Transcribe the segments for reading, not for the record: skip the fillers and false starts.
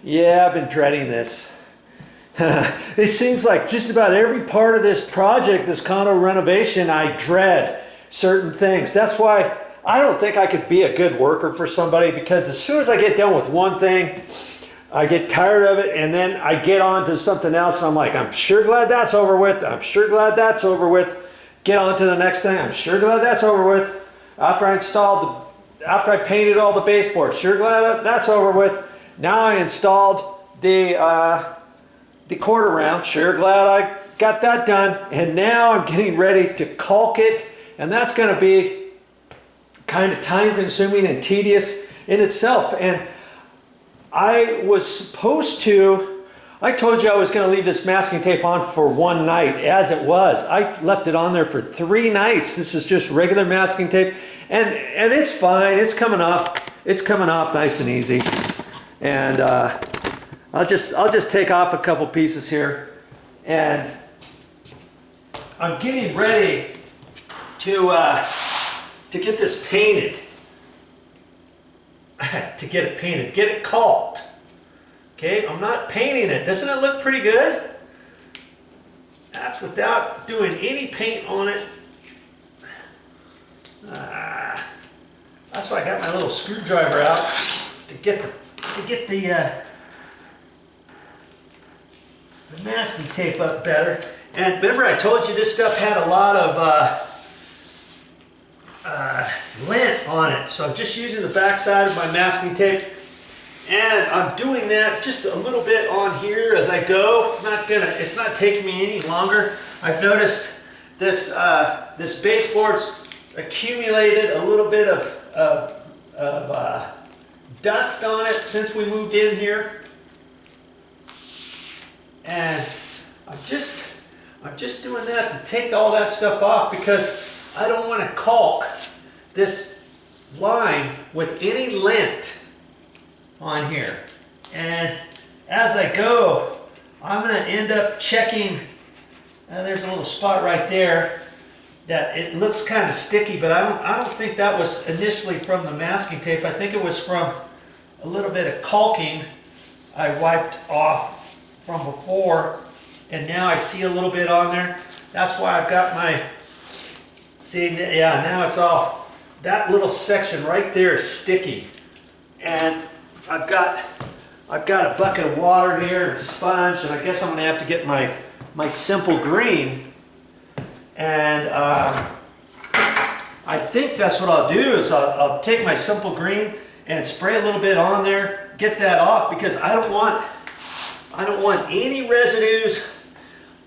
Yeah, I've been dreading this. It seems like just about every part of this project, this condo renovation, I dread certain things. That's why I don't think I could be a good worker for somebody, because as soon as I get done with one thing, I get tired of it, and then I get on to something else, and I'm like, I'm sure glad that's over with. I'm sure glad that's over with. Get on to the next thing. I'm sure glad that's over with. After I painted all the baseboards, sure glad that's over with. Now I installed the quarter round, sure glad I got that done. And now I'm getting ready to caulk it, and that's going to be kind of time consuming and tedious in itself. And I was supposed to, I told you I was going to leave this masking tape on for one night. As it was, I left it on there for 3 nights. This is just regular masking tape, and it's fine. It's coming off. It's coming off nice and easy. And I'll just take off a couple pieces here, and I'm getting ready to get this painted. To get it painted, get it caulked. Okay, I'm not painting it. Doesn't it look pretty good? That's without doing any paint on it. That's why I got my little screwdriver out to get the masking tape up better. And remember, I told you this stuff had a lot of lint on it, so I'm just using the back side of my masking tape, and I'm doing that just a little bit on here as I go. It's not taking me any longer. I've noticed this this baseboard's accumulated a little bit of dust on it since we moved in here, and I'm just doing that to take all that stuff off, because I don't want to caulk this line with any lint on here. And as I go, I'm going to end up checking. There's a little spot right there that it looks kind of sticky, but I don't think that was initially from the masking tape. I think it was from a little bit of caulking I wiped off from before, and now I see a little bit on there. That's why I've got my, see, yeah, now it's all, that little section right there is sticky. And I've got a bucket of water here and a sponge, and I guess I'm going to have to get my simple green. And I think that's what I'll do, is I'll take my simple green and spray a little bit on there, get that off, because I don't want any residues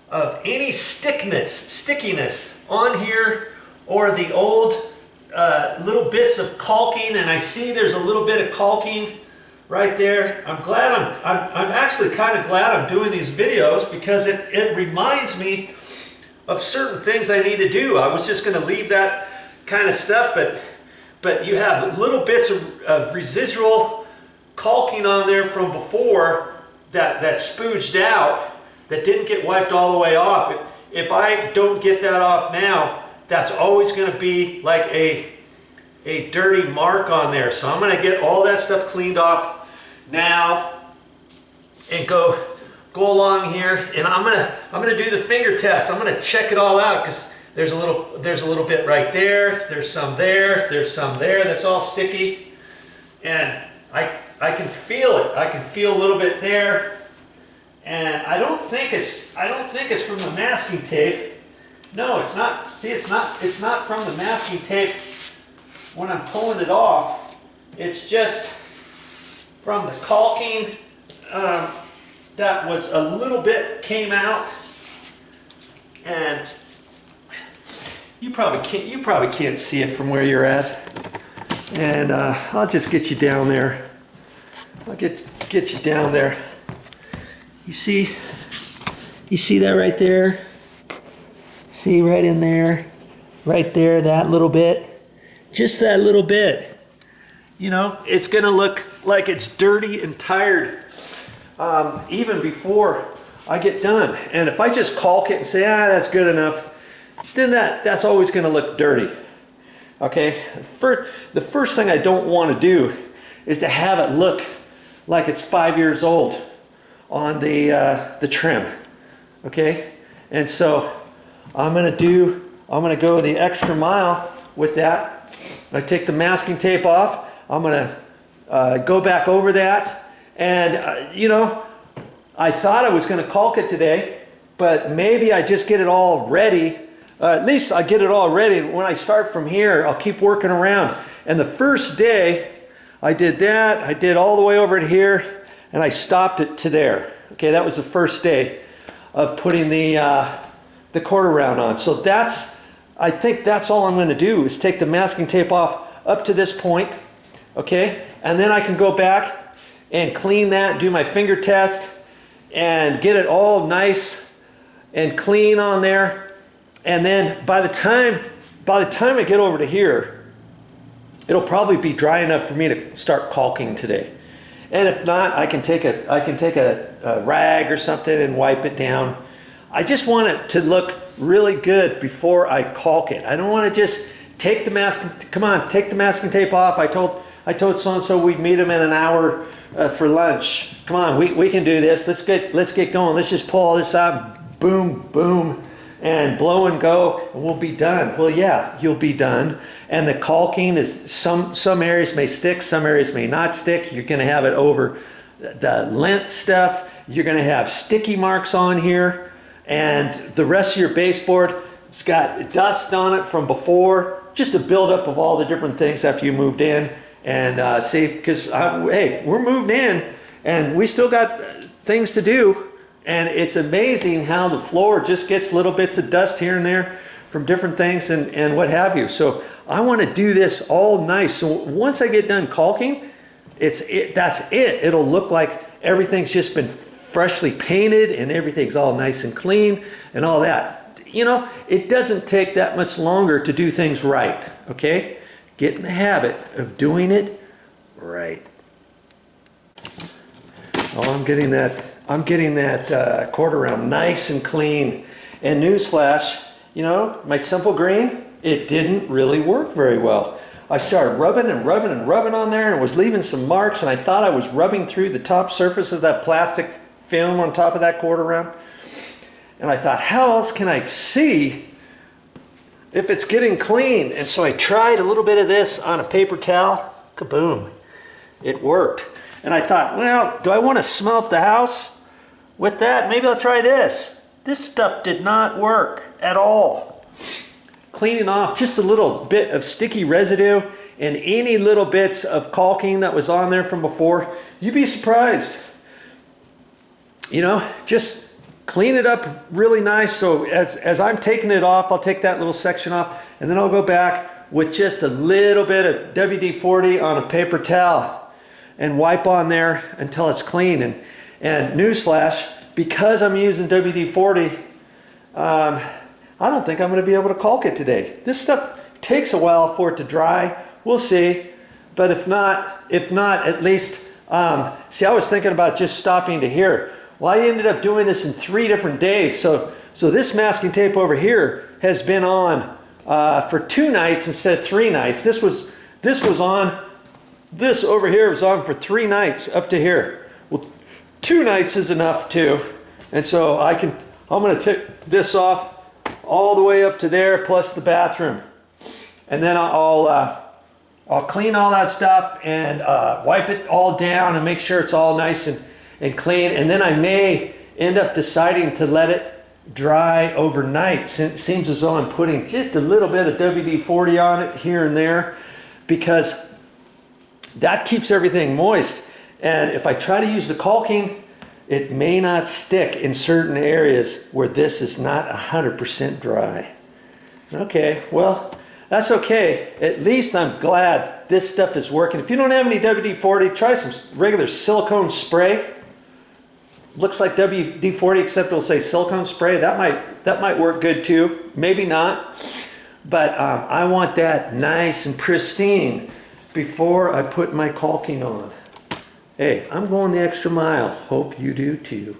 of any stickiness on here, or the old little bits of caulking. And I see there's a little bit of caulking right there. I'm actually kind of glad I'm doing these videos, because it reminds me of certain things I need to do. I was just going to leave that kind of stuff, but you have little bits of residual caulking on there from before that spooged out, that didn't get wiped all the way off. If I don't get that off now, that's always going to be like a dirty mark on there. So I'm going to get all that stuff cleaned off now and go along here, and I'm gonna do the finger test. I'm gonna check it all out, because there's a little bit right there. There's some there. There's some there. That's all sticky, and I can feel it. I can feel a little bit there, and I don't think it's from the masking tape. No, it's not. See, it's not from the masking tape when I'm pulling it off. It's just from the caulking. That was a little bit came out, and you probably can't see it from where you're at. And I'll just get you down there. I'll get you down there. You see that right there? See right in there, right there, that little bit, just that little bit. You know, it's gonna look like it's dirty and tired even before I get done. And if I just caulk it and say, that's good enough, then that's always gonna look dirty. Okay, the first thing I don't want to do is to have it look like it's 5 years old on the trim, okay? And so I'm gonna go the extra mile with that. I take the masking tape off. I'm gonna go back over that, and you know, I thought I was gonna caulk it today, but maybe I just get it all ready. At least I get it all ready. When I start from here, I'll keep working around. And the first day, I did that. I did all the way over to here, and I stopped it to there. Okay, that was the first day of putting the quarter round on. So I think that's all I'm going to do is take the masking tape off up to this point. Okay, and then I can go back and clean that, do my finger test, and get it all nice and clean on there. And then by the time I get over to here, it'll probably be dry enough for me to start caulking today. And if not, I can take a rag or something and wipe it down. I just want it to look really good before I caulk it. I don't want to just take the take the masking tape off. I told so-and-so we'd meet him in an hour for lunch. Come on, we can do this. Let's get going. Let's just pull all this out. Boom, boom. And blow and go, and we'll be done. Well, yeah, you'll be done. And the caulking is, some areas may stick, some areas may not stick. You're gonna have it over the lint stuff. You're gonna have sticky marks on here. And the rest of your baseboard, it's got dust on it from before. Just a buildup of all the different things after you moved in. And see, because hey, we're moved in, and we still got things to do. And it's amazing how the floor just gets little bits of dust here and there from different things and what have you. So I want to do this all nice. So once I get done caulking, that's it. It'll look like everything's just been freshly painted and everything's all nice and clean and all that. You know, it doesn't take that much longer to do things right, okay? Get in the habit of doing it right. Oh, I'm getting that quarter round nice and clean. And newsflash, you know, my simple green, it didn't really work very well. I started rubbing and rubbing and rubbing on there, and it was leaving some marks, and I thought I was rubbing through the top surface of that plastic film on top of that quarter round. And I thought, how else can I see if it's getting clean? And so I tried a little bit of this on a paper towel. Kaboom. It worked. And I thought, well, do I want to smelt the house with that? Maybe I'll try this. This stuff did not work at all. Cleaning off just a little bit of sticky residue and any little bits of caulking that was on there from before, you'd be surprised. You know, just clean it up really nice. So as I'm taking it off, I'll take that little section off, and then I'll go back with just a little bit of WD-40 on a paper towel and wipe on there until it's clean. And newsflash, because I'm using WD-40, I don't think I'm going to be able to caulk it today. This stuff takes a while for it to dry. We'll see. But if not, at least, see, I was thinking about just stopping to here. Well, I ended up doing this in 3 different days. So this masking tape over here has been on for 2 nights instead of 3 nights. This over here was on for 3 nights up to here. Well, 2 nights is enough too. And so I'm going to take this off all the way up to there, plus the bathroom. And then I'll clean all that stuff and wipe it all down and make sure it's all nice and clean. And then I may end up deciding to let it dry overnight. It seems as though I'm putting just a little bit of WD-40 on it here and there, because that keeps everything moist. And if I try to use the caulking, it may not stick in certain areas where this is not 100% dry. Okay, well, that's okay. At least I'm glad this stuff is working. If you don't have any WD-40, try some regular silicone spray. Looks like WD-40, except it'll say silicone spray. That might work good too. Maybe not. But I want that nice and pristine before I put my caulking on. Hey, I'm going the extra mile. Hope you do too.